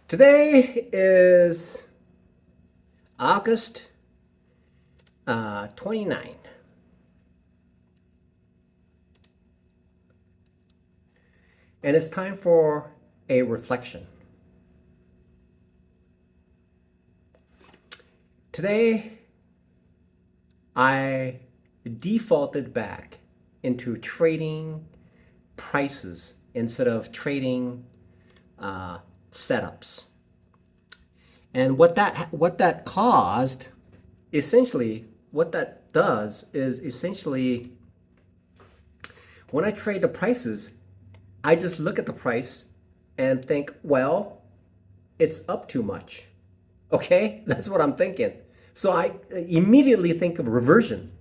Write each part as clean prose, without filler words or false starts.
Today is August 29, and it's time for a reflection. Today, I defaulted back into trading prices instead of trading setups. And what that caused, essentially, what that does is essentially, when I trade the prices, I just look at the price and think, well, it's up too much. Okay, that's what I'm thinking. So I immediately think of reversion.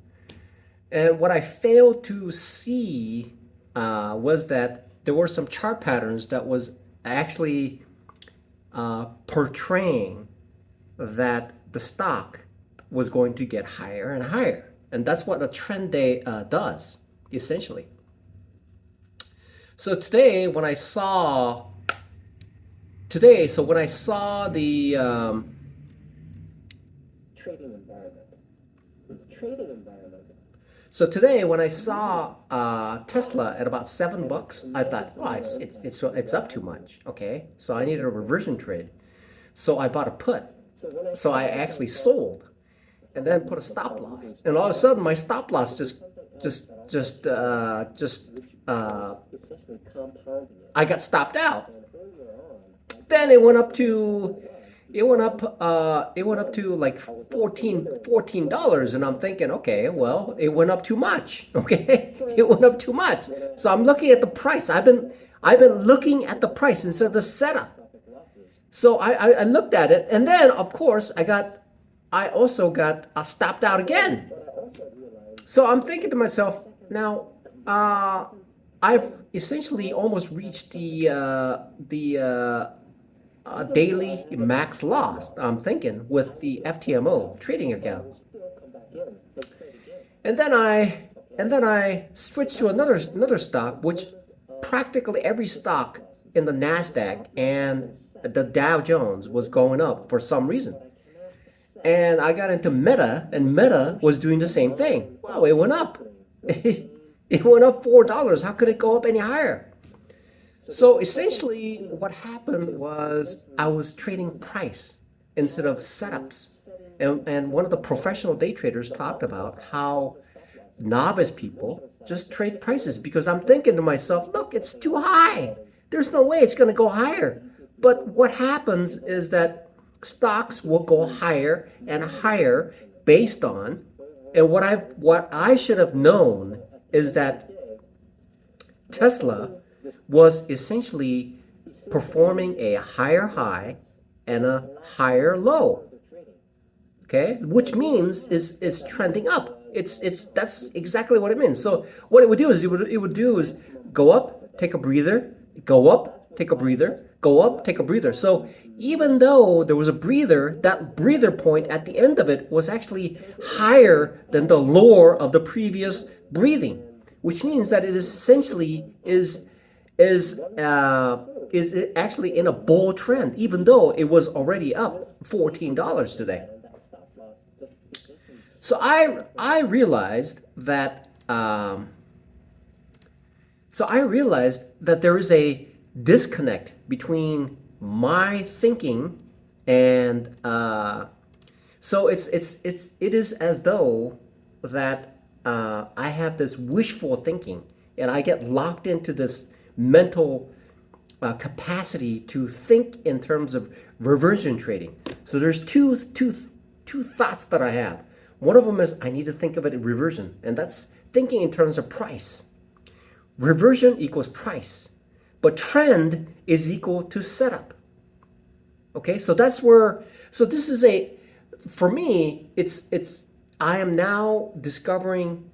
And what I failed to see was that there were some chart patterns that was actually portraying that the stock was going to get higher and higher. And that's what a trend day does, essentially. So when I saw the trading environment. So today, when I saw Tesla at about $7, I thought, oh, it's up too much. Okay, so I needed a reversion trade. So I bought a put. So I actually sold, and then put a stop loss. And all of a sudden, my stop loss I got stopped out. Then it went up to like $14, and I'm thinking, okay, well, it went up too much. Okay, it went up too much. So I'm looking at the price. I've been looking at the price instead of the setup. So I looked at it, and then of course I also got stopped out again. So I'm thinking to myself, now I've essentially almost reached the daily max loss, I'm thinking, with the FTMO trading account. And then I switched to another stock, which practically every stock in the Nasdaq and the Dow Jones was going up for some reason. And I got into Meta, and Meta was doing the same thing. Wow, it went up. It went up $4. How could it go up any higher? So essentially, what happened was I was trading price instead of setups. And one of the professional day traders talked about how novice people just trade prices, because I'm thinking to myself, look, it's too high. There's no way it's going to go higher. But what happens is that stocks will go higher and higher based on, and what I should have known is that Tesla was essentially performing a higher high and a higher low. Okay, which means is trending up. That's exactly what it means. So what it would do is go up, take a breather, go up, take a breather, go up, take a breather. So even though there was a breather, that breather point at the end of it was actually higher than the lower of the previous breathing, which means that it essentially is actually in a bull trend, even though it was already up $14 today. So I realized that there is a disconnect between my thinking and so it is as though that I have this wishful thinking, and I get locked into this mental capacity to think in terms of reversion trading. So there's two thoughts that I have. One of them is I need to think of it in reversion, and that's thinking in terms of price. Reversion equals price, but trend is equal to setup. Okay, so this is for me, I am now discovering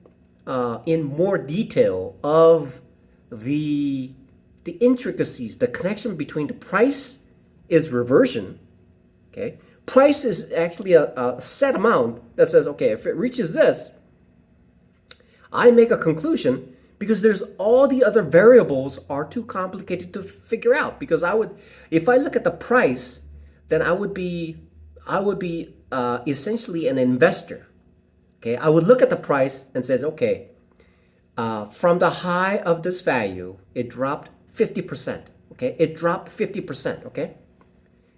in more detail of the intricacies, the connection between the price is reversion. Okay, price is actually a set amount that says, okay, if it reaches this, I make a conclusion, because there's all the other variables are too complicated to figure out. Because if I look at the price then I would be essentially an investor. Okay, I would look at the price and says, okay, from the high of this value, it dropped 50%. Okay, it dropped 50%. Okay,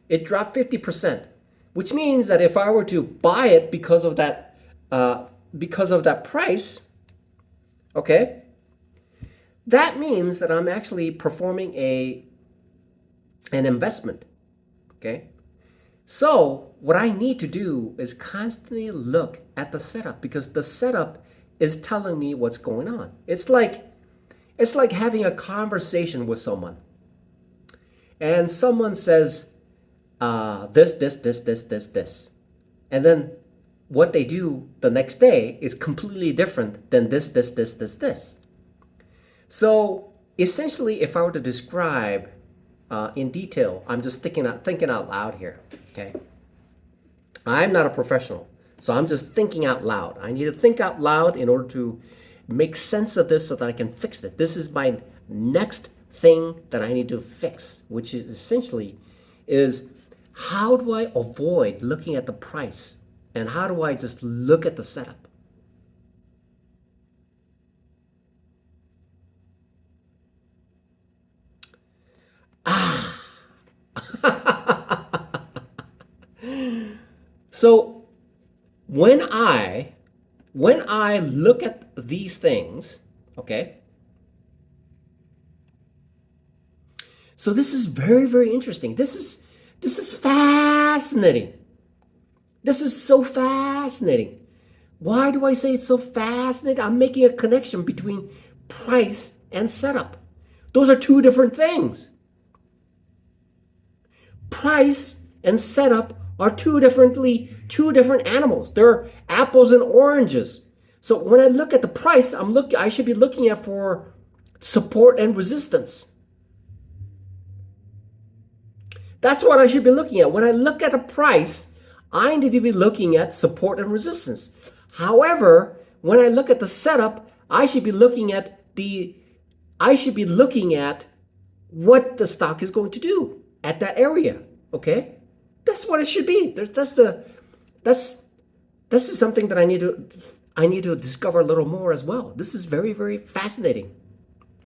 it dropped 50%, which means that if I were to buy it because of that price, okay, that means that I'm actually performing an investment. Okay, so what I need to do is constantly look at the setup, because the setup is telling me what's going on. It's like having a conversation with someone, and someone says this, and then what they do the next day is completely different than this. So essentially, if I were to describe in detail, I'm just thinking out loud here. Okay, I'm not a professional, so I'm just thinking out loud. I need to think out loud in order to make sense of this so that I can fix it. This is my next thing that I need to fix, which is essentially is how do I avoid looking at the price, and how do I just look at the setup? So when I look at these things, okay, so this is very interesting. This is fascinating. This is so fascinating. Why do I say it's so fascinating? I'm making a connection between price and setup. Those are two different things. Price and setup are two different animals. They're apples and oranges. So when I look at the price, I should be looking at for support and resistance. That's what I should be looking at. When I look at a price, I need to be looking at support and resistance. However, when I look at the setup, I should be looking at what the stock is going to do at that area. Okay? That's what it should be. This is something that I need to discover a little more as well. This is very fascinating.